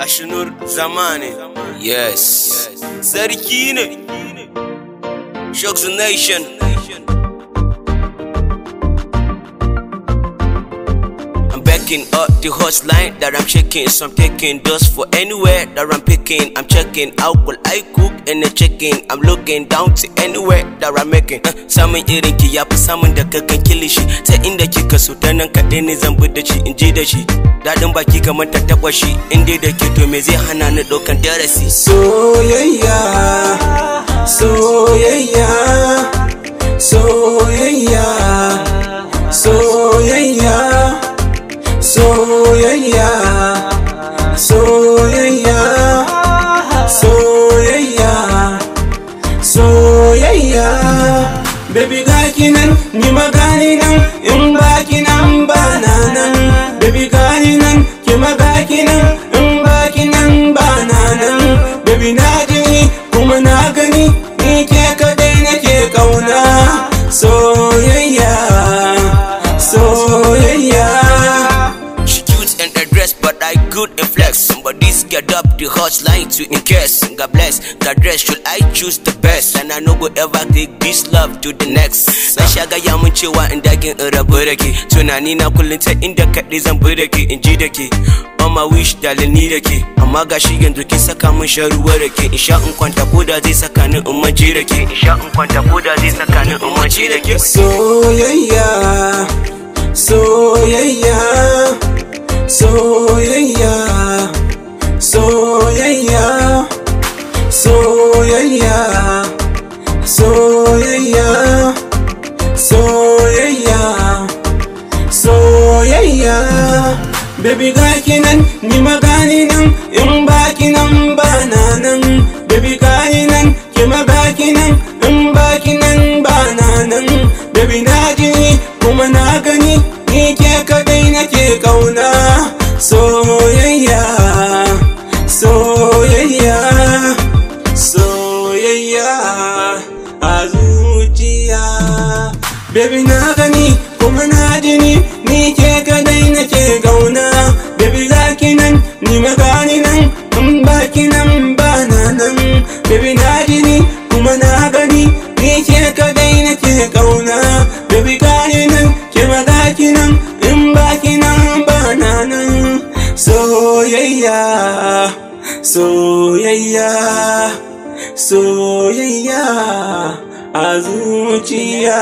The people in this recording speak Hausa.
Ashnur Zamani. Yes. Sarkine. Shocks the nation. I'm backing up the hotline that I'm checking. So I'm taking dust for anywhere that I'm picking. I'm checking out what I cook and the checking. I'm looking down to anywhere that I'm making. Samun irin ki yafi samun da kakan kilishi. Ta inda kika so ta nan kaɗai ne zan bi da shi in ji da shi. Daɗin baki kamar ta taɓa shi. In dai da ke to me zai hana ni ɗaukan darasi. Soyayya, soyayya, soyayya, soyayya, soyayya, soyayya, soyayya, soyayya. Baby gaki nan, ni magani nan, in baki nan bana nan. Baby gani nan, ki magaki nan, in baki nan bana nan. Baby na ji kuma na gani, ni ke kadai nake kauna. Soyayya, soyayya. She cute and addressed, but I good and flex. Somebody's get up the hotline to incase. God bless, God rest, should I choose the best? And I no go ever take this love to the next. Na shaga ya mun cewa in dagin in rabu da ke. Tunani na kullum ta inda kaɗai zan bi da ke, in ji da ke. On my wish dalin ni da ke. Amma gashi yanzu kin saka min sharuwa da ke. In sha in kwanta ko da zai saka ni in maji da ke. In sha in kwanta ko da zai saka ni in maji da ke. Soyayya, soyayya, soyayya, soyayya, soyayya, soyayya, soyayya, soyayya. Baby gaki nan, ni magani nan, in baki nan bana nan. Baby gani nan, ki magaki nan, in baki nan bana nan. Baby na ji kuma na gani, ni ke kadai nake kauna. Soyayya, soyayya, soyayya a zuciya. Baby na gani kuma na ji ni ke kadai nake kauna. Baby gaki nan, ni magani nan, in baki nan bana nan. Baby na ji kuma na gani, ni ke kadai nake kauna. Baby gani nan, ke magaki nan, in baki nan bana nan. Soyayya, soyayya, soyayya a zuciya.